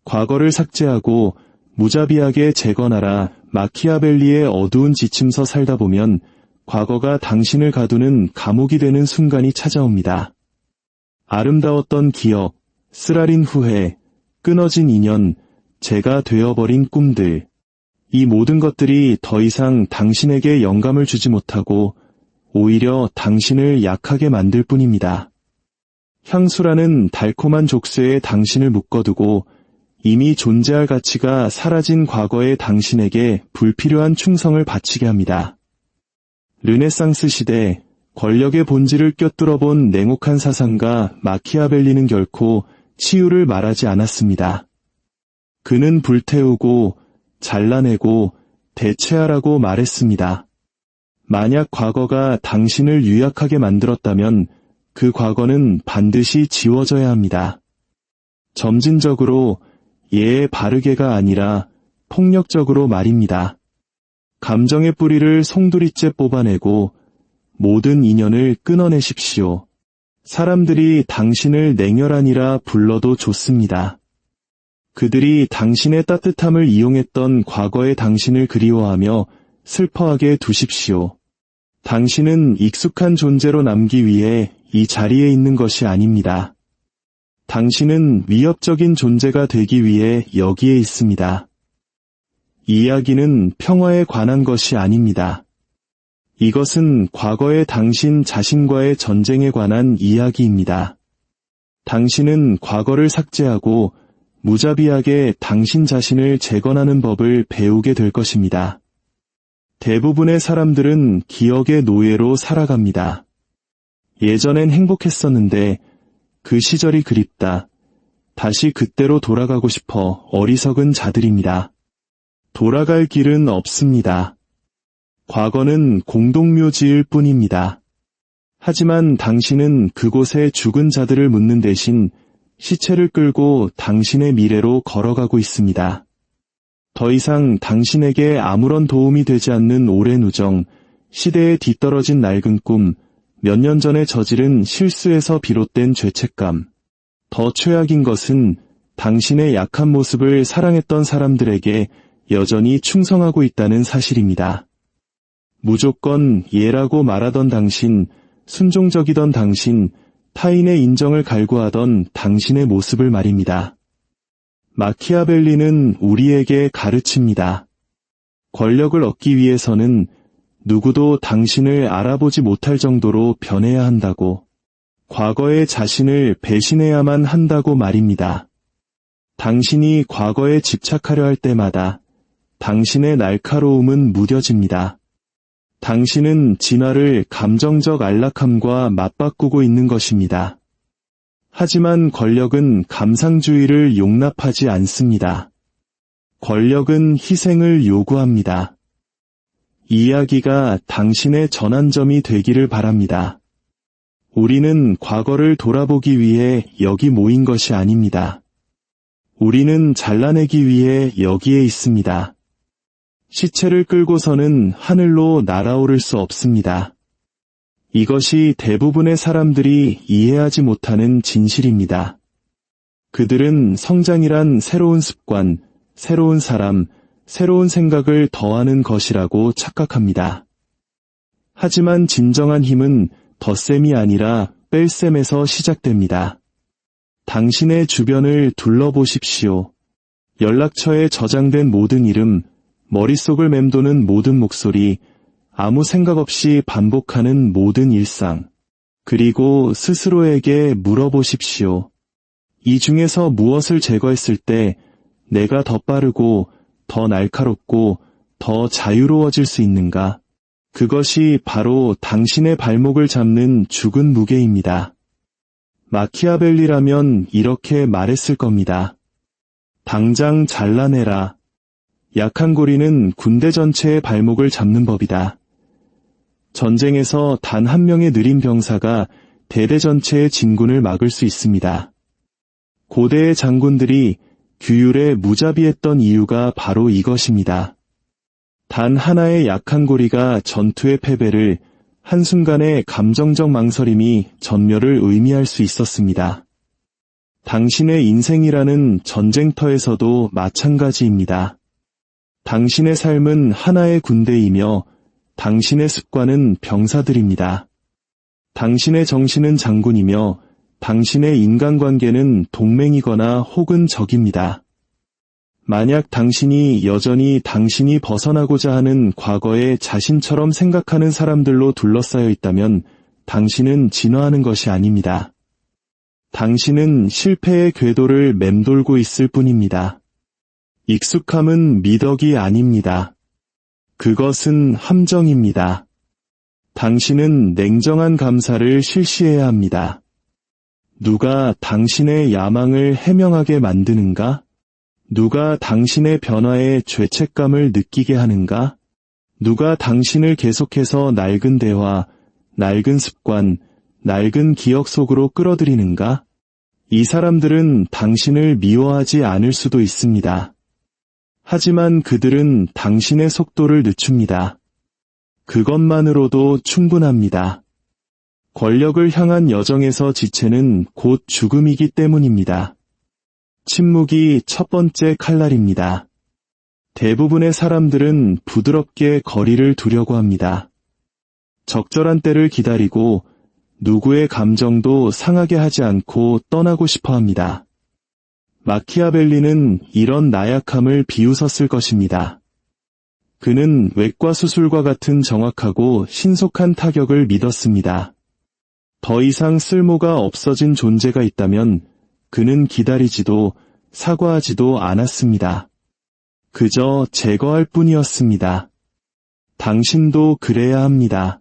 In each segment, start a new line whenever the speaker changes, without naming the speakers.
과거를 삭제하고 무자비하게 재건하라. 마키아벨리의 어두운 지침서 살다 보면 과거가 당신을 가두는 감옥이 되는 순간이 찾아옵니다. 아름다웠던 기억, 쓰라린 후회, 끊어진 인연, 제가 되어버린 꿈들. 이 모든 것들이 더 이상 당신에게 영감을 주지 못하고 오히려 당신을 약하게 만들 뿐입니다. 향수라는 달콤한 족쇄에 당신을 묶어두고 이미 존재할 가치가 사라진 과거의 당신에게 불필요한 충성을 바치게 합니다. 르네상스 시대, 권력의 본질을 꿰뚫어본 냉혹한 사상가 마키아벨리는 결코 치유를 말하지 않았습니다. 그는 불태우고 잘라내고 대체하라고 말했습니다. 만약 과거가 당신을 유약하게 만들었다면 그 과거는 반드시 지워져야 합니다. 점진적으로 바르게가 아니라 폭력적으로 말입니다. 감정의 뿌리를 송두리째 뽑아내고 모든 인연을 끊어내십시오. 사람들이 당신을 냉혈한이라 불러도 좋습니다. 그들이 당신의 따뜻함을 이용했던 과거의 당신을 그리워하며 슬퍼하게 두십시오. 당신은 익숙한 존재로 남기 위해 이 자리에 있는 것이 아닙니다. 당신은 위협적인 존재가 되기 위해 여기에 있습니다. 이 이야기는 평화에 관한 것이 아닙니다. 이것은 과거의 당신 자신과의 전쟁에 관한 이야기입니다. 당신은 과거를 삭제하고 무자비하게 당신 자신을 재건하는 법을 배우게 될 것입니다. 대부분의 사람들은 기억의 노예로 살아갑니다. 예전엔 행복했었는데 그 시절이 그립다. 다시 그때로 돌아가고 싶어 어리석은 자들입니다. 돌아갈 길은 없습니다. 과거는 공동묘지일 뿐입니다. 하지만 당신은 그곳에 죽은 자들을 묻는 대신 시체를 끌고 당신의 미래로 걸어가고 있습니다. 더 이상 당신에게 아무런 도움이 되지 않는 오랜 우정, 시대에 뒤떨어진 낡은 꿈, 몇 년 전에 저지른 실수에서 비롯된 죄책감. 더 최악인 것은 당신의 약한 모습을 사랑했던 사람들에게 여전히 충성하고 있다는 사실입니다. 무조건 예라고 말하던 당신, 순종적이던 당신, 타인의 인정을 갈구하던 당신의 모습을 말입니다. 마키아벨리는 우리에게 가르칩니다. 권력을 얻기 위해서는 누구도 당신을 알아보지 못할 정도로 변해야 한다고, 과거의 자신을 배신해야만 한다고 말입니다. 당신이 과거에 집착하려 할 때마다 당신의 날카로움은 무뎌집니다. 당신은 진화를 감정적 안락함과 맞바꾸고 있는 것입니다. 하지만 권력은 감상주의를 용납하지 않습니다. 권력은 희생을 요구합니다. 이 이야기가 당신의 전환점이 되기를 바랍니다. 우리는 과거를 돌아보기 위해 여기 모인 것이 아닙니다. 우리는 잘라내기 위해 여기에 있습니다. 시체를 끌고서는 하늘로 날아오를 수 없습니다. 이것이 대부분의 사람들이 이해하지 못하는 진실입니다. 그들은 성장이란 새로운 습관, 새로운 사람, 새로운 생각을 더하는 것이라고 착각합니다. 하지만 진정한 힘은 덧셈이 아니라 뺄셈에서 시작됩니다. 당신의 주변을 둘러보십시오. 연락처에 저장된 모든 이름, 머릿속을 맴도는 모든 목소리, 아무 생각 없이 반복하는 모든 일상. 그리고 스스로에게 물어보십시오. 이 중에서 무엇을 제거했을 때 내가 더 빠르고 더 날카롭고 더 자유로워질 수 있는가? 그것이 바로 당신의 발목을 잡는 죽은 무게입니다. 마키아벨리라면 이렇게 말했을 겁니다. 당장 잘라내라. 약한 고리는 군대 전체의 발목을 잡는 법이다. 전쟁에서 단 한 명의 느린 병사가 대대 전체의 진군을 막을 수 있습니다. 고대의 장군들이 규율에 무자비했던 이유가 바로 이것입니다. 단 하나의 약한 고리가 전투의 패배를, 한순간의 감정적 망설임이 전멸을 의미할 수 있었습니다. 당신의 인생이라는 전쟁터에서도 마찬가지입니다. 당신의 삶은 하나의 군대이며 당신의 습관은 병사들입니다. 당신의 정신은 장군이며 당신의 인간관계는 동맹이거나 혹은 적입니다. 만약 당신이 여전히 당신이 벗어나고자 하는 과거의 자신처럼 생각하는 사람들로 둘러싸여 있다면 당신은 진화하는 것이 아닙니다. 당신은 실패의 궤도를 맴돌고 있을 뿐입니다. 익숙함은 미덕이 아닙니다. 그것은 함정입니다. 당신은 냉정한 감사를 실시해야 합니다. 누가 당신의 야망을 해명하게 만드는가? 누가 당신의 변화에 죄책감을 느끼게 하는가? 누가 당신을 계속해서 낡은 대화, 낡은 습관, 낡은 기억 속으로 끌어들이는가? 이 사람들은 당신을 미워하지 않을 수도 있습니다. 하지만 그들은 당신의 속도를 늦춥니다. 그것만으로도 충분합니다. 권력을 향한 여정에서 지체는 곧 죽음이기 때문입니다. 침묵이 첫 번째 칼날입니다. 대부분의 사람들은 부드럽게 거리를 두려고 합니다. 적절한 때를 기다리고 누구의 감정도 상하게 하지 않고 떠나고 싶어 합니다. 마키아벨리는 이런 나약함을 비웃었을 것입니다. 그는 외과 수술과 같은 정확하고 신속한 타격을 믿었습니다. 더 이상 쓸모가 없어진 존재가 있다면 그는 기다리지도 사과하지도 않았습니다. 그저 제거할 뿐이었습니다. 당신도 그래야 합니다.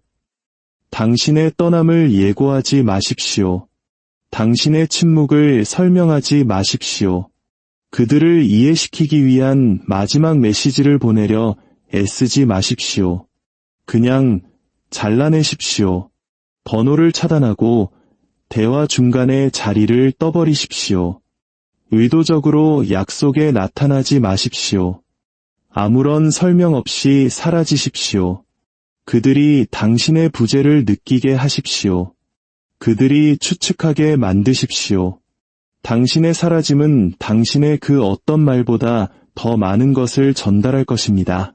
당신의 떠남을 예고하지 마십시오. 당신의 침묵을 설명하지 마십시오. 그들을 이해시키기 위한 마지막 메시지를 보내려 애쓰지 마십시오. 그냥 잘라내십시오. 번호를 차단하고 대화 중간에 자리를 떠버리십시오. 의도적으로 약속에 나타나지 마십시오. 아무런 설명 없이 사라지십시오. 그들이 당신의 부재를 느끼게 하십시오. 그들이 추측하게 만드십시오. 당신의 사라짐은 당신의 그 어떤 말보다 더 많은 것을 전달할 것입니다.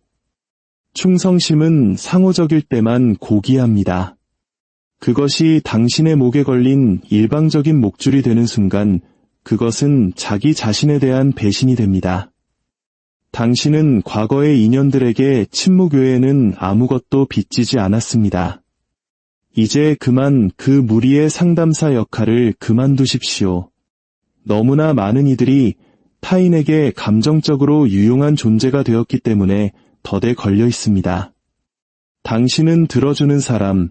충성심은 상호적일 때만 고귀합니다. 그것이 당신의 목에 걸린 일방적인 목줄이 되는 순간 그것은 자기 자신에 대한 배신이 됩니다. 당신은 과거의 인연들에게 침묵 외에는 아무것도 빚지지 않았습니다. 이제 그만 그 무리의 상담사 역할을 그만두십시오. 너무나 많은 이들이 타인에게 감정적으로 유용한 존재가 되었기 때문에 덫에 걸려 있습니다. 당신은 들어주는 사람,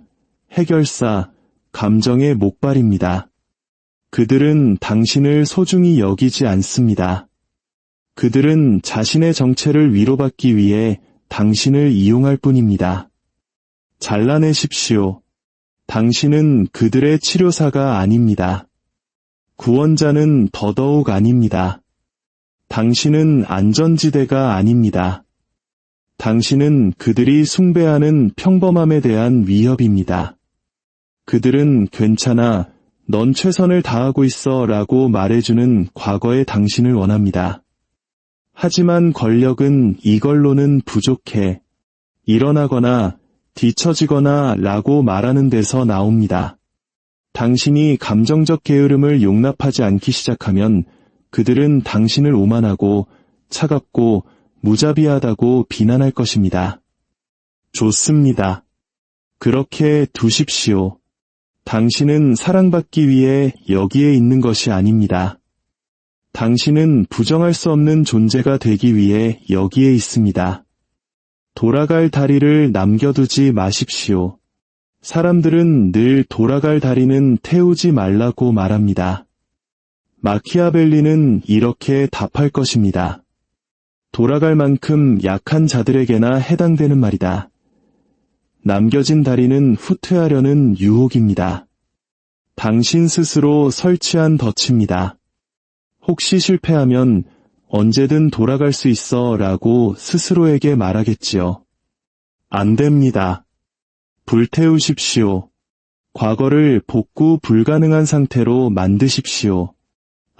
해결사, 감정의 목발입니다. 그들은 당신을 소중히 여기지 않습니다. 그들은 자신의 정체를 위로받기 위해 당신을 이용할 뿐입니다. 잘라내십시오. 당신은 그들의 치료사가 아닙니다. 구원자는 더더욱 아닙니다. 당신은 안전지대가 아닙니다. 당신은 그들이 숭배하는 평범함에 대한 위협입니다. 그들은 괜찮아, 넌 최선을 다하고 있어 라고 말해주는 과거의 당신을 원합니다. 하지만 권력은 이걸로는 부족해. 일어나거나 뒤처지거나 라고 말하는 데서 나옵니다. 당신이 감정적 게으름을 용납하지 않기 시작하면 그들은 당신을 오만하고 차갑고 무자비하다고 비난할 것입니다. 좋습니다. 그렇게 두십시오. 당신은 사랑받기 위해 여기에 있는 것이 아닙니다. 당신은 부정할 수 없는 존재가 되기 위해 여기에 있습니다. 돌아갈 다리를 남겨두지 마십시오. 사람들은 늘 돌아갈 다리는 태우지 말라고 말합니다. 마키아벨리는 이렇게 답할 것입니다. 돌아갈 만큼 약한 자들에게나 해당되는 말이다. 남겨진 다리는 후퇴하려는 유혹입니다. 당신 스스로 설치한 덫입니다. 혹시 실패하면 언제든 돌아갈 수 있어 라고 스스로에게 말하겠지요. 안 됩니다. 불태우십시오. 과거를 복구 불가능한 상태로 만드십시오.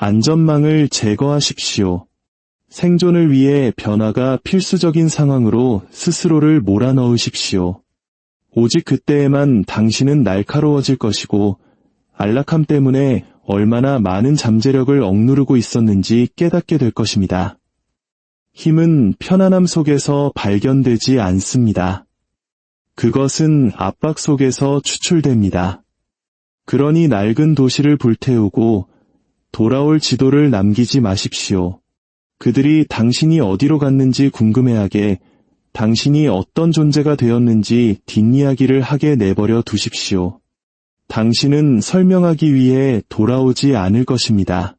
안전망을 제거하십시오. 생존을 위해 변화가 필수적인 상황으로 스스로를 몰아넣으십시오. 오직 그때에만 당신은 날카로워질 것이고 안락함 때문에 얼마나 많은 잠재력을 억누르고 있었는지 깨닫게 될 것입니다. 힘은 편안함 속에서 발견되지 않습니다. 그것은 압박 속에서 추출됩니다. 그러니 낡은 도시를 불태우고 돌아올 지도를 남기지 마십시오. 그들이 당신이 어디로 갔는지 궁금해하게, 당신이 어떤 존재가 되었는지 뒷이야기를 하게 내버려 두십시오. 당신은 설명하기 위해 돌아오지 않을 것입니다.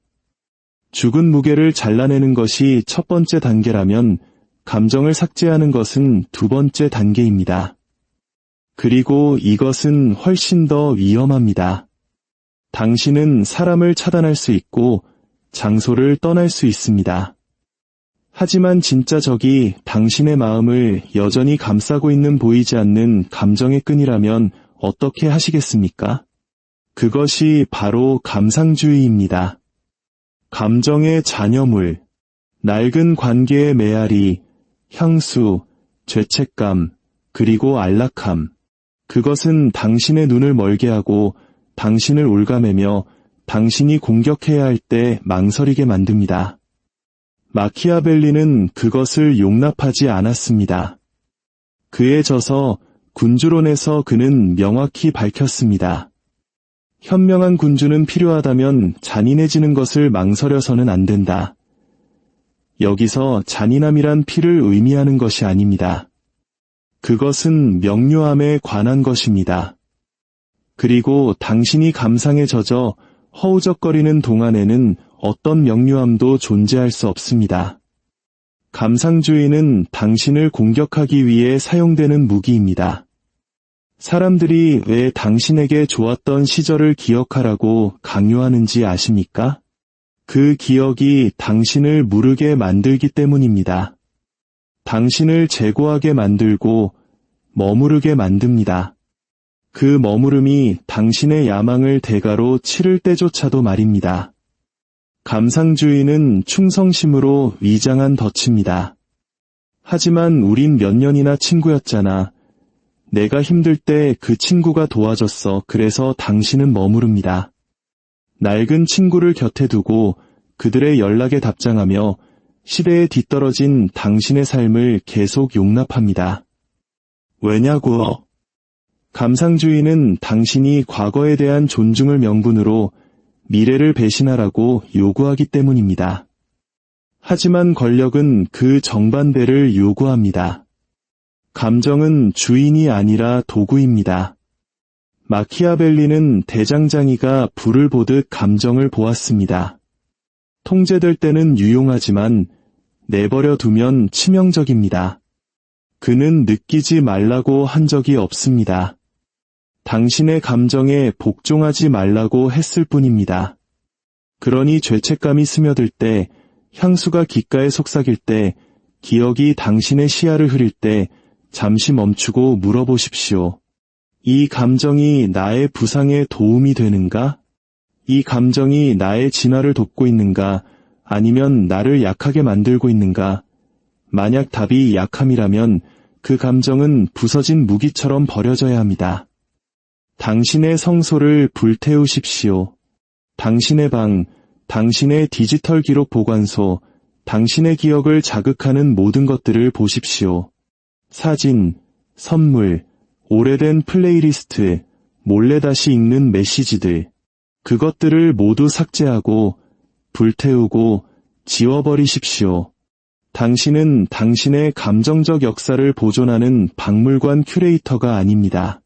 죽은 무게를 잘라내는 것이 첫 번째 단계라면 감정을 삭제하는 것은 두 번째 단계입니다. 그리고 이것은 훨씬 더 위험합니다. 당신은 사람을 차단할 수 있고 장소를 떠날 수 있습니다. 하지만 진짜 적이 당신의 마음을 여전히 감싸고 있는 보이지 않는 감정의 끈이라면 어떻게 하시겠습니까? 그것이 바로 감상주의입니다. 감정의 잔여물, 낡은 관계의 메아리, 향수, 죄책감, 그리고 안락함. 그것은 당신의 눈을 멀게 하고 당신을 올가매며 당신이 공격해야 할 때 망설이게 만듭니다. 마키아벨리는 그것을 용납하지 않았습니다. 그에 져서 군주론에서 그는 명확히 밝혔습니다. 현명한 군주는 필요하다면 잔인해지는 것을 망설여서는 안 된다. 여기서 잔인함이란 피를 의미하는 것이 아닙니다. 그것은 명료함에 관한 것입니다. 그리고 당신이 감상에 젖어 허우적거리는 동안에는 어떤 명료함도 존재할 수 없습니다. 감상주의는 당신을 공격하기 위해 사용되는 무기입니다. 사람들이 왜 당신에게 좋았던 시절을 기억하라고 강요하는지 아십니까? 그 기억이 당신을 무르게 만들기 때문입니다. 당신을 재고하게 만들고 머무르게 만듭니다. 그 머무름이 당신의 야망을 대가로 치를 때조차도 말입니다. 감상주의는 충성심으로 위장한 덫입니다. 하지만 우린 몇 년이나 친구였잖아. 내가 힘들 때 그 친구가 도와줬어. 그래서 당신은 머무릅니다. 낡은 친구를 곁에 두고 그들의 연락에 답장하며 시대에 뒤떨어진 당신의 삶을 계속 용납합니다. 왜냐고? 감상주의는 당신이 과거에 대한 존중을 명분으로 미래를 배신하라고 요구하기 때문입니다. 하지만 권력은 그 정반대를 요구합니다. 감정은 주인이 아니라 도구입니다. 마키아벨리는 대장장이가 불을 보듯 감정을 보았습니다. 통제될 때는 유용하지만 내버려 두면 치명적입니다. 그는 느끼지 말라고 한 적이 없습니다. 당신의 감정에 복종하지 말라고 했을 뿐입니다. 그러니 죄책감이 스며들 때, 향수가 귓가에 속삭일 때, 기억이 당신의 시야를 흐릴 때 잠시 멈추고 물어보십시오. 이 감정이 나의 부상에 도움이 되는가? 이 감정이 나의 진화를 돕고 있는가? 아니면 나를 약하게 만들고 있는가? 만약 답이 약함이라면 그 감정은 부서진 무기처럼 버려져야 합니다. 당신의 성소를 불태우십시오. 당신의 방, 당신의 디지털 기록 보관소, 당신의 기억을 자극하는 모든 것들을 보십시오. 사진, 선물, 오래된 플레이리스트, 몰래 다시 읽는 메시지들, 그것들을 모두 삭제하고 불태우고 지워버리십시오. 당신은 당신의 감정적 역사를 보존하는 박물관 큐레이터가 아닙니다.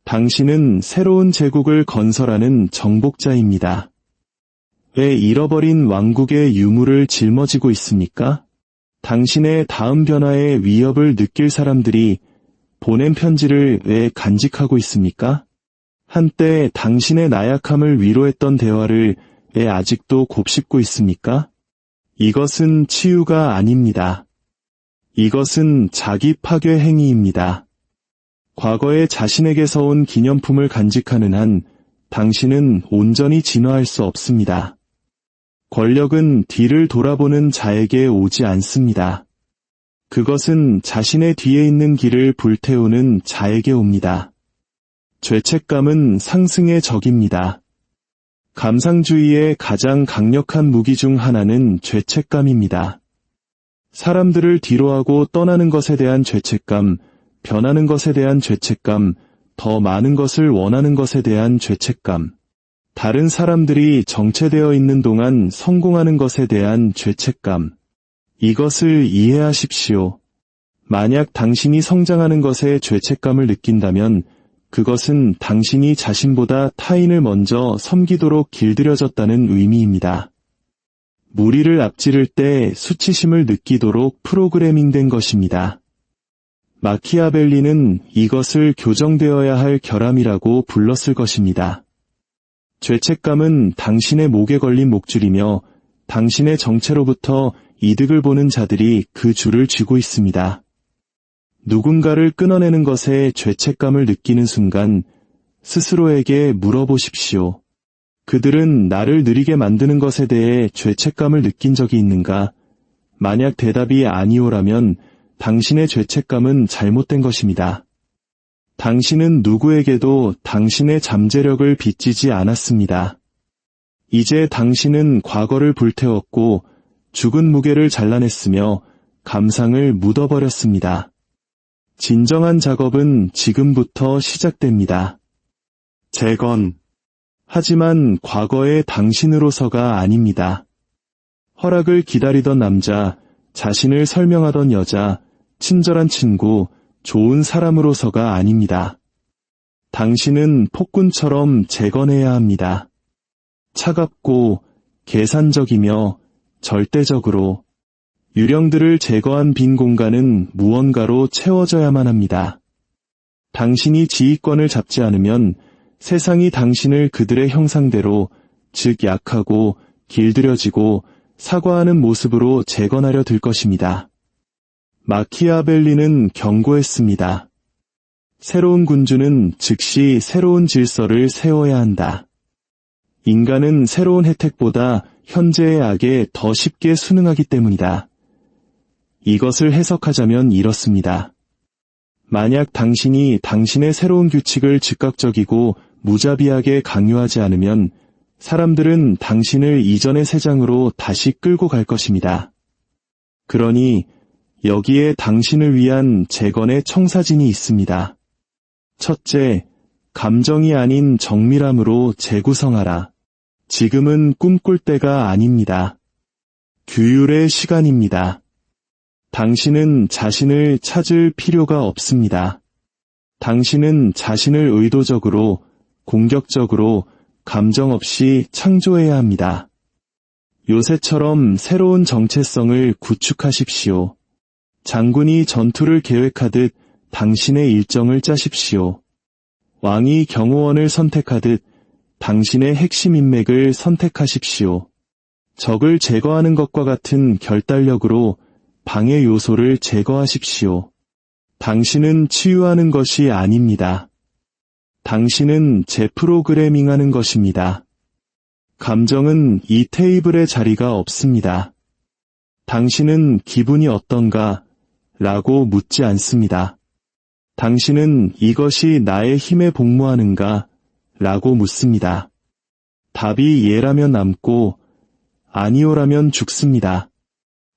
당신은 새로운 제국을 건설하는 정복자입니다. 왜 잃어버린 왕국의 유물을 짊어지고 있습니까? 당신의 다음 변화의 위협을 느낄 사람들이 보낸 편지를 왜 간직하고 있습니까? 한때 당신의 나약함을 위로했던 대화를 왜 아직도 곱씹고 있습니까? 이것은 치유가 아닙니다. 이것은 자기 파괴 행위입니다. 과거에 자신에게서 온 기념품을 간직하는 한 당신은 온전히 진화할 수 없습니다. 권력은 뒤를 돌아보는 자에게 오지 않습니다. 그것은 자신의 뒤에 있는 길을 불태우는 자에게 옵니다. 죄책감은 상승의 적입니다. 감상주의의 가장 강력한 무기 중 하나는 죄책감입니다. 사람들을 뒤로하고 떠나는 것에 대한 죄책감, 변하는 것에 대한 죄책감, 더 많은 것을 원하는 것에 대한 죄책감, 다른 사람들이 정체되어 있는 동안 성공하는 것에 대한 죄책감. 이것을 이해하십시오. 만약 당신이 성장하는 것에 죄책감을 느낀다면 그것은 당신이 자신보다 타인을 먼저 섬기도록 길들여졌다는 의미입니다. 무리를 앞지를 때 수치심을 느끼도록 프로그래밍된 것입니다. 마키아벨리는 이것을 교정되어야 할 결함이라고 불렀을 것입니다. 죄책감은 당신의 목에 걸린 목줄이며 당신의 정체로부터 이득을 보는 자들이 그 줄을 쥐고 있습니다. 누군가를 끊어내는 것에 죄책감을 느끼는 순간 스스로에게 물어보십시오. 그들은 나를 느리게 만드는 것에 대해 죄책감을 느낀 적이 있는가? 만약 대답이 아니오라면 당신의 죄책감은 잘못된 것입니다. 당신은 누구에게도 당신의 잠재력을 빚지지 않았습니다. 이제 당신은 과거를 불태웠고 죽은 무게를 잘라냈으며 감상을 묻어버렸습니다. 진정한 작업은 지금부터 시작됩니다. 재건. 하지만 과거의 당신으로서가 아닙니다. 허락을 기다리던 남자, 자신을 설명하던 여자, 친절한 친구, 좋은 사람으로서가 아닙니다. 당신은 폭군처럼 재건해야 합니다. 차갑고 계산적이며 절대적으로 유령들을 제거한 빈 공간은 무언가로 채워져야만 합니다. 당신이 지휘권을 잡지 않으면 세상이 당신을 그들의 형상대로, 즉 약하고 길들여지고 사과하는 모습으로 재건하려 들 것입니다. 마키아벨리는 경고했습니다. 새로운 군주는 즉시 새로운 질서를 세워야 한다. 인간은 새로운 혜택보다 현재의 악에 더 쉽게 순응하기 때문이다. 이것을 해석하자면 이렇습니다. 만약 당신이 당신의 새로운 규칙을 즉각적이고 무자비하게 강요하지 않으면 사람들은 당신을 이전의 세장으로 다시 끌고 갈 것입니다. 그러니 여기에 당신을 위한 재건의 청사진이 있습니다. 첫째, 감정이 아닌 정밀함으로 재구성하라. 지금은 꿈꿀 때가 아닙니다. 규율의 시간입니다. 당신은 자신을 찾을 필요가 없습니다. 당신은 자신을 의도적으로, 공격적으로, 감정 없이 창조해야 합니다. 요새처럼 새로운 정체성을 구축하십시오. 장군이 전투를 계획하듯 당신의 일정을 짜십시오. 왕이 경호원을 선택하듯 당신의 핵심 인맥을 선택하십시오. 적을 제거하는 것과 같은 결단력으로 방해 요소를 제거하십시오. 당신은 치유하는 것이 아닙니다. 당신은 재프로그래밍하는 것입니다. 감정은 이 테이블에 자리가 없습니다. 당신은 기분이 어떤가? 라고 묻지 않습니다. 당신은 이것이 나의 힘에 복무하는가? 라고 묻습니다. 답이 예라면 남고 아니오라면 죽습니다.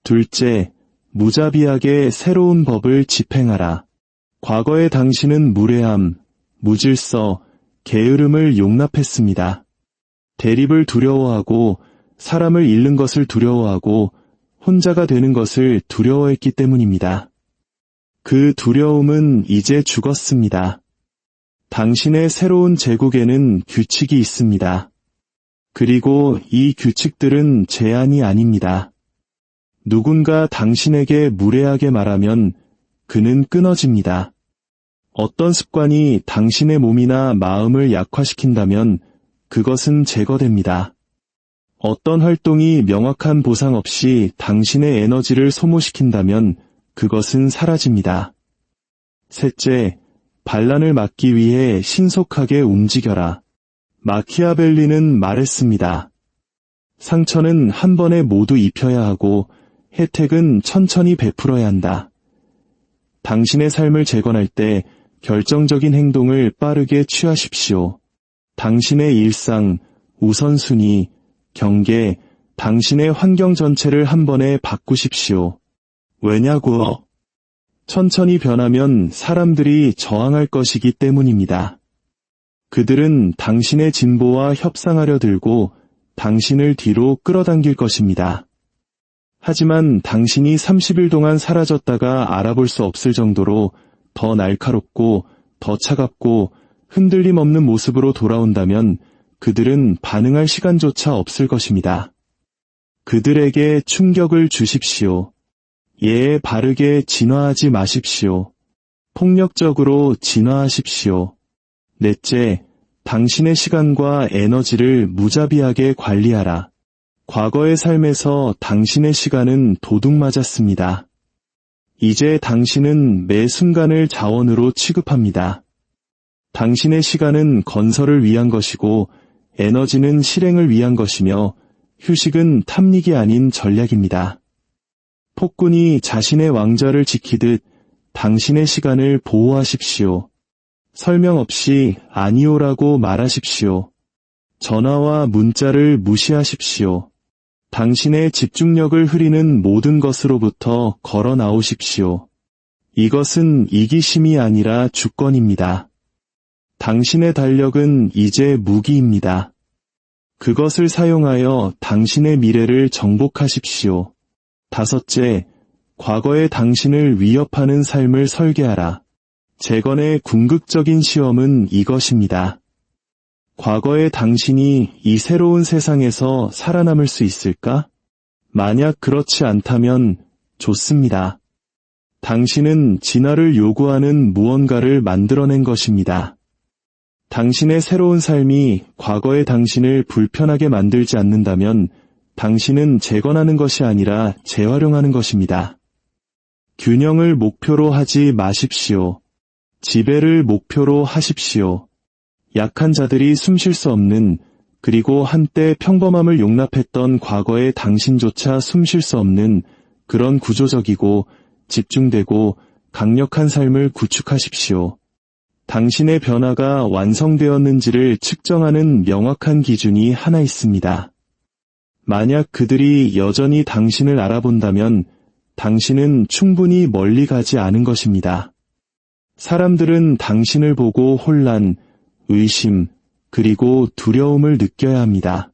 둘째, 무자비하게 새로운 법을 집행하라. 과거의 당신은 무례함, 무질서, 게으름을 용납했습니다. 대립을 두려워하고 사람을 잃는 것을 두려워하고 혼자가 되는 것을 두려워했기 때문입니다. 그 두려움은 이제 죽었습니다. 당신의 새로운 제국에는 규칙이 있습니다. 그리고 이 규칙들은 제한이 아닙니다. 누군가 당신에게 무례하게 말하면 그는 끊어집니다. 어떤 습관이 당신의 몸이나 마음을 약화시킨다면 그것은 제거됩니다. 어떤 활동이 명확한 보상 없이 당신의 에너지를 소모시킨다면 그것은 사라집니다. 셋째, 반란을 막기 위해 신속하게 움직여라. 마키아벨리는 말했습니다. 상처는 한 번에 모두 입혀야 하고 혜택은 천천히 베풀어야 한다. 당신의 삶을 재건할 때 결정적인 행동을 빠르게 취하십시오. 당신의 일상, 우선순위, 경계, 당신의 환경 전체를 한 번에 바꾸십시오. 왜냐고? 천천히 변하면 사람들이 저항할 것이기 때문입니다. 그들은 당신의 진보와 협상하려 들고 당신을 뒤로 끌어당길 것입니다. 하지만 당신이 30일 동안 사라졌다가 알아볼 수 없을 정도로 더 날카롭고 더 차갑고 흔들림 없는 모습으로 돌아온다면 그들은 반응할 시간조차 없을 것입니다. 그들에게 충격을 주십시오. 예에 바르게 진화하지 마십시오. 폭력적으로 진화하십시오. 넷째, 당신의 시간과 에너지를 무자비하게 관리하라. 과거의 삶에서 당신의 시간은 도둑 맞았습니다. 이제 당신은 매 순간을 자원으로 취급합니다. 당신의 시간은 건설을 위한 것이고 에너지는 실행을 위한 것이며 휴식은 탐닉이 아닌 전략입니다. 폭군이 자신의 왕좌를 지키듯 당신의 시간을 보호하십시오. 설명 없이 아니오라고 말하십시오. 전화와 문자를 무시하십시오. 당신의 집중력을 흐리는 모든 것으로부터 걸어 나오십시오. 이것은 이기심이 아니라 주권입니다. 당신의 달력은 이제 무기입니다. 그것을 사용하여 당신의 미래를 정복하십시오. 다섯째, 과거의 당신을 위협하는 삶을 설계하라. 재건의 궁극적인 시험은 이것입니다. 과거의 당신이 이 새로운 세상에서 살아남을 수 있을까? 만약 그렇지 않다면 좋습니다. 당신은 진화를 요구하는 무언가를 만들어낸 것입니다. 당신의 새로운 삶이 과거의 당신을 불편하게 만들지 않는다면 당신은 재건하는 것이 아니라 재활용하는 것입니다. 균형을 목표로 하지 마십시오. 지배를 목표로 하십시오. 약한 자들이 숨 쉴 수 없는, 그리고 한때 평범함을 용납했던 과거의 당신조차 숨 쉴 수 없는 그런 구조적이고 집중되고 강력한 삶을 구축하십시오. 당신의 변화가 완성되었는지를 측정하는 명확한 기준이 하나 있습니다. 만약 그들이 여전히 당신을 알아본다면 당신은 충분히 멀리 가지 않은 것입니다. 사람들은 당신을 보고 혼란, 의심, 그리고 두려움을 느껴야 합니다.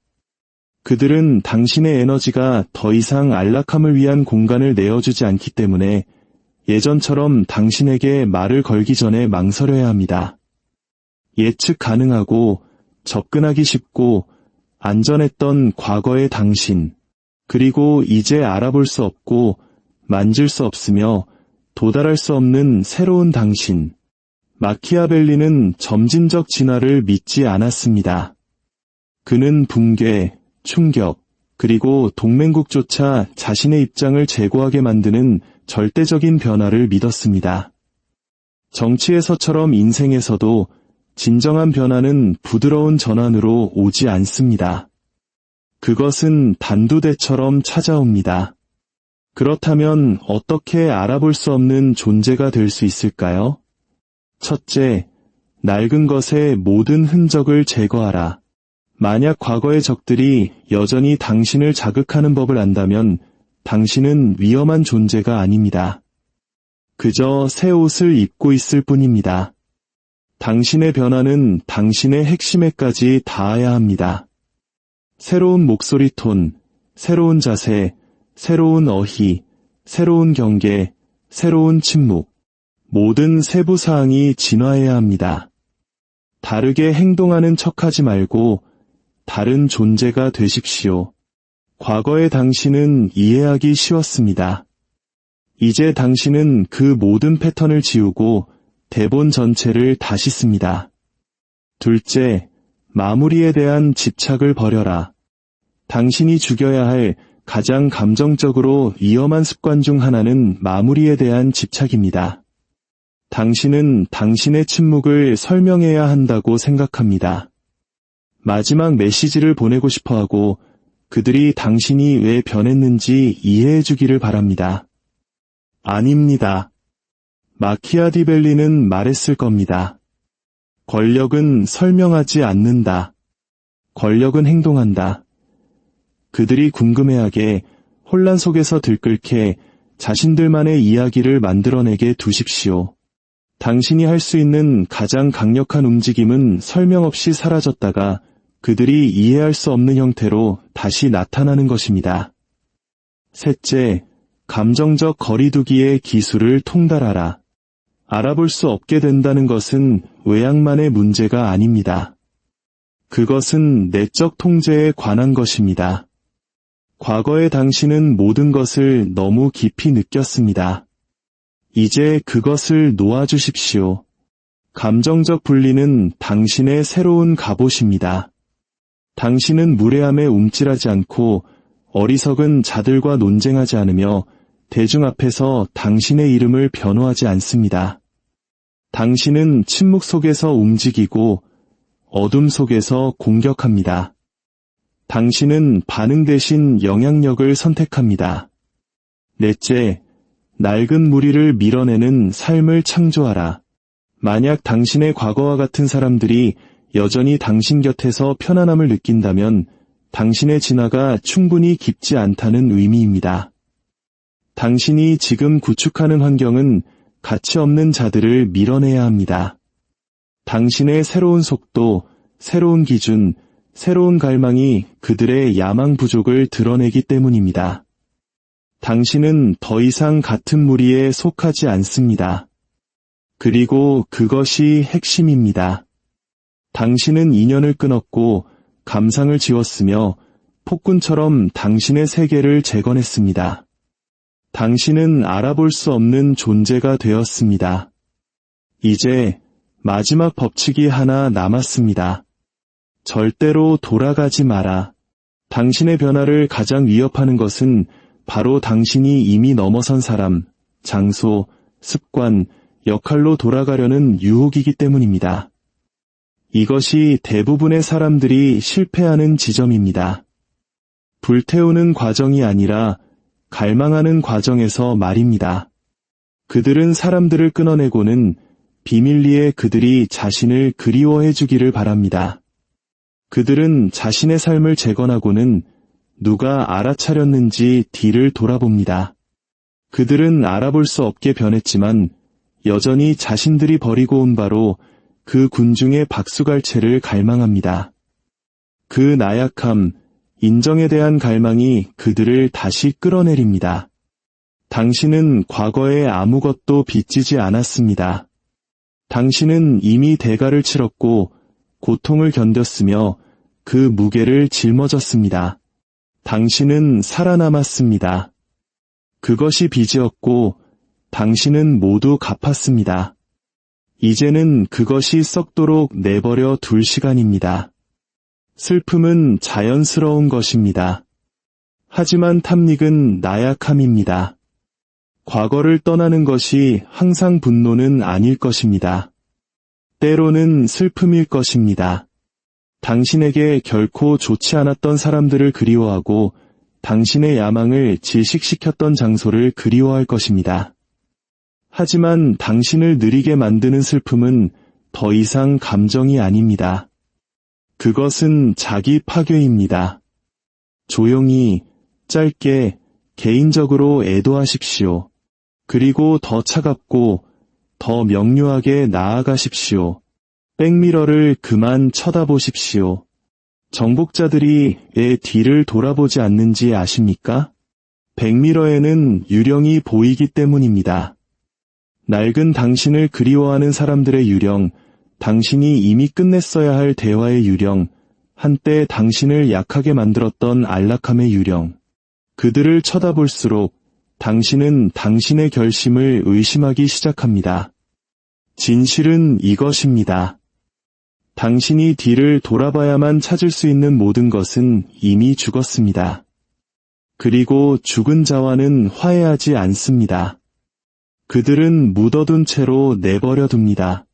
그들은 당신의 에너지가 더 이상 안락함을 위한 공간을 내어주지 않기 때문에 예전처럼 당신에게 말을 걸기 전에 망설여야 합니다. 예측 가능하고 접근하기 쉽고 안전했던 과거의 당신, 그리고 이제 알아볼 수 없고 만질 수 없으며 도달할 수 없는 새로운 당신. 마키아벨리는 점진적 진화를 믿지 않았습니다. 그는 붕괴, 충격, 그리고 동맹국조차 자신의 입장을 제고하게 만드는 절대적인 변화를 믿었습니다. 정치에서처럼 인생에서도 진정한 변화는 부드러운 전환으로 오지 않습니다. 그것은 단두대처럼 찾아옵니다. 그렇다면 어떻게 알아볼 수 없는 존재가 될 수 있을까요? 첫째, 낡은 것의 모든 흔적을 제거하라. 만약 과거의 적들이 여전히 당신을 자극하는 법을 안다면 당신은 위험한 존재가 아닙니다. 그저 새 옷을 입고 있을 뿐입니다. 당신의 변화는 당신의 핵심에까지 닿아야 합니다. 새로운 목소리 톤, 새로운 자세, 새로운 어휘, 새로운 경계, 새로운 침묵, 모든 세부 사항이 진화해야 합니다. 다르게 행동하는 척하지 말고 다른 존재가 되십시오. 과거의 당신은 이해하기 쉬웠습니다. 이제 당신은 그 모든 패턴을 지우고 대본 전체를 다시 씁니다. 둘째, 마무리에 대한 집착을 버려라. 당신이 죽여야 할 가장 감정적으로 위험한 습관 중 하나는 마무리에 대한 집착입니다. 당신은 당신의 침묵을 설명해야 한다고 생각합니다. 마지막 메시지를 보내고 싶어하고 그들이 당신이 왜 변했는지 이해해 주기를 바랍니다. 아닙니다. 마키아디벨리는 말했을 겁니다. 권력은 설명하지 않는다. 권력은 행동한다. 그들이 궁금해하게 혼란 속에서 들끓게 자신들만의 이야기를 만들어내게 두십시오. 당신이 할 수 있는 가장 강력한 움직임은 설명 없이 사라졌다가 그들이 이해할 수 없는 형태로 다시 나타나는 것입니다. 셋째, 감정적 거리두기의 기술을 통달하라. 알아볼 수 없게 된다는 것은 외양만의 문제가 아닙니다. 그것은 내적 통제에 관한 것입니다. 과거에 당신은 모든 것을 너무 깊이 느꼈습니다. 이제 그것을 놓아주십시오. 감정적 분리는 당신의 새로운 갑옷입니다. 당신은 무례함에 움찔하지 않고 어리석은 자들과 논쟁하지 않으며 대중 앞에서 당신의 이름을 변호하지 않습니다. 당신은 침묵 속에서 움직이고 어둠 속에서 공격합니다. 당신은 반응 대신 영향력을 선택합니다. 넷째, 낡은 무리를 밀어내는 삶을 창조하라. 만약 당신의 과거와 같은 사람들이 여전히 당신 곁에서 편안함을 느낀다면 당신의 진화가 충분히 깊지 않다는 의미입니다. 당신이 지금 구축하는 환경은 가치 없는 자들을 밀어내야 합니다. 당신의 새로운 속도, 새로운 기준, 새로운 갈망이 그들의 야망 부족을 드러내기 때문입니다. 당신은 더 이상 같은 무리에 속하지 않습니다. 그리고 그것이 핵심입니다. 당신은 인연을 끊었고 감상을 지웠으며 폭군처럼 당신의 세계를 재건했습니다. 당신은 알아볼 수 없는 존재가 되었습니다. 이제 마지막 법칙이 하나 남았습니다. 절대로 돌아가지 마라. 당신의 변화를 가장 위협하는 것은 바로 당신이 이미 넘어선 사람, 장소, 습관, 역할로 돌아가려는 유혹이기 때문입니다. 이것이 대부분의 사람들이 실패하는 지점입니다. 불태우는 과정이 아니라 갈망하는 과정에서 말입니다. 그들은 사람들을 끊어내고는 비밀리에 그들이 자신을 그리워해 주기를 바랍니다. 그들은 자신의 삶을 재건하고는 누가 알아차렸는지 뒤를 돌아봅니다. 그들은 알아볼 수 없게 변했지만 여전히 자신들이 버리고 온 바로 그 군중의 박수갈채를 갈망합니다. 그 나약함, 인정에 대한 갈망이 그들을 다시 끌어내립니다. 당신은 과거에 아무것도 빚지지 않았습니다. 당신은 이미 대가를 치렀고 고통을 견뎠으며 그 무게를 짊어졌습니다. 당신은 살아남았습니다. 그것이 빚이었고 당신은 모두 갚았습니다. 이제는 그것이 썩도록 내버려 둘 시간입니다. 슬픔은 자연스러운 것입니다. 하지만 탐닉은 나약함입니다. 과거를 떠나는 것이 항상 분노는 아닐 것입니다. 때로는 슬픔일 것입니다. 당신에게 결코 좋지 않았던 사람들을 그리워하고 당신의 야망을 질식시켰던 장소를 그리워할 것입니다. 하지만 당신을 느리게 만드는 슬픔은 더 이상 감정이 아닙니다. 그것은 자기 파괴입니다. 조용히, 짧게, 개인적으로 애도하십시오. 그리고 더 차갑고 더 명료하게 나아가십시오. 백미러를 그만 쳐다보십시오. 정복자들이 왜 뒤를 돌아보지 않는지 아십니까? 백미러에는 유령이 보이기 때문입니다. 낡은 당신을 그리워하는 사람들의 유령, 당신이 이미 끝냈어야 할 대화의 유령, 한때 당신을 약하게 만들었던 안락함의 유령. 그들을 쳐다볼수록 당신은 당신의 결심을 의심하기 시작합니다. 진실은 이것입니다. 당신이 뒤를 돌아봐야만 찾을 수 있는 모든 것은 이미 죽었습니다. 그리고 죽은 자와는 화해하지 않습니다. 그들은 묻어둔 채로 내버려 둡니다.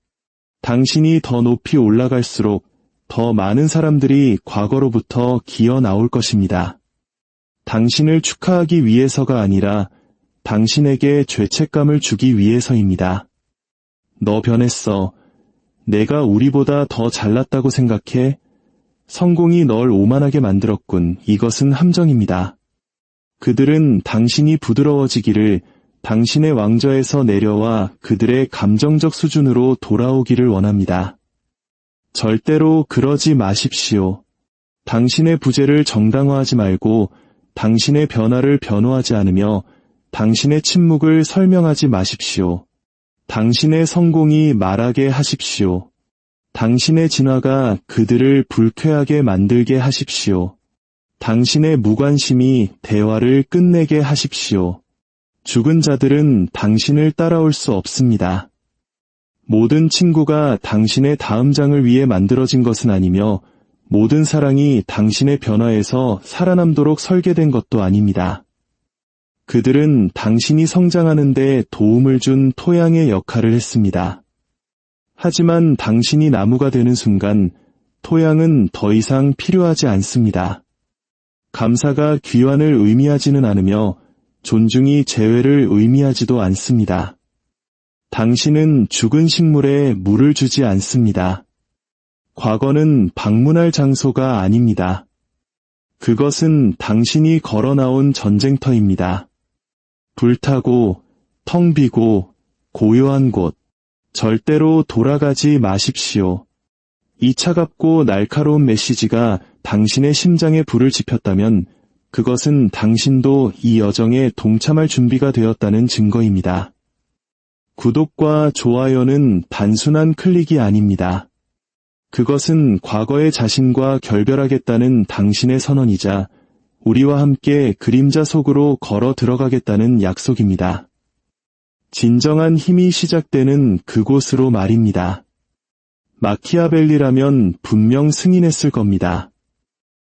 당신이 더 높이 올라갈수록 더 많은 사람들이 과거로부터 기어 나올 것입니다. 당신을 축하하기 위해서가 아니라 당신에게 죄책감을 주기 위해서입니다. 너 변했어. 내가 우리보다 더 잘났다고 생각해? 성공이 널 오만하게 만들었군. 이것은 함정입니다. 그들은 당신이 부드러워지기를, 당신의 왕좌에서 내려와 그들의 감정적 수준으로 돌아오기를 원합니다. 절대로 그러지 마십시오. 당신의 부재를 정당화하지 말고 당신의 변화를 변호하지 않으며 당신의 침묵을 설명하지 마십시오. 당신의 성공이 말하게 하십시오. 당신의 진화가 그들을 불쾌하게 만들게 하십시오. 당신의 무관심이 대화를 끝내게 하십시오. 죽은 자들은 당신을 따라올 수 없습니다. 모든 친구가 당신의 다음 장을 위해 만들어진 것은 아니며 모든 사랑이 당신의 변화에서 살아남도록 설계된 것도 아닙니다. 그들은 당신이 성장하는 데 도움을 준 토양의 역할을 했습니다. 하지만 당신이 나무가 되는 순간 토양은 더 이상 필요하지 않습니다. 감사가 귀환을 의미하지는 않으며 존중이 재회를 의미하지도 않습니다. 당신은 죽은 식물에 물을 주지 않습니다. 과거는 방문할 장소가 아닙니다. 그것은 당신이 걸어 나온 전쟁터입니다. 불타고 텅 비고 고요한 곳. 절대로 돌아가지 마십시오. 이 차갑고 날카로운 메시지가 당신의 심장에 불을 지폈다면 그것은 당신도 이 여정에 동참할 준비가 되었다는 증거입니다. 구독과 좋아요는 단순한 클릭이 아닙니다. 그것은 과거의 자신과 결별하겠다는 당신의 선언이자 우리와 함께 그림자 속으로 걸어 들어가겠다는 약속입니다. 진정한 힘이 시작되는 그곳으로 말입니다. 마키아벨리라면 분명 승인했을 겁니다.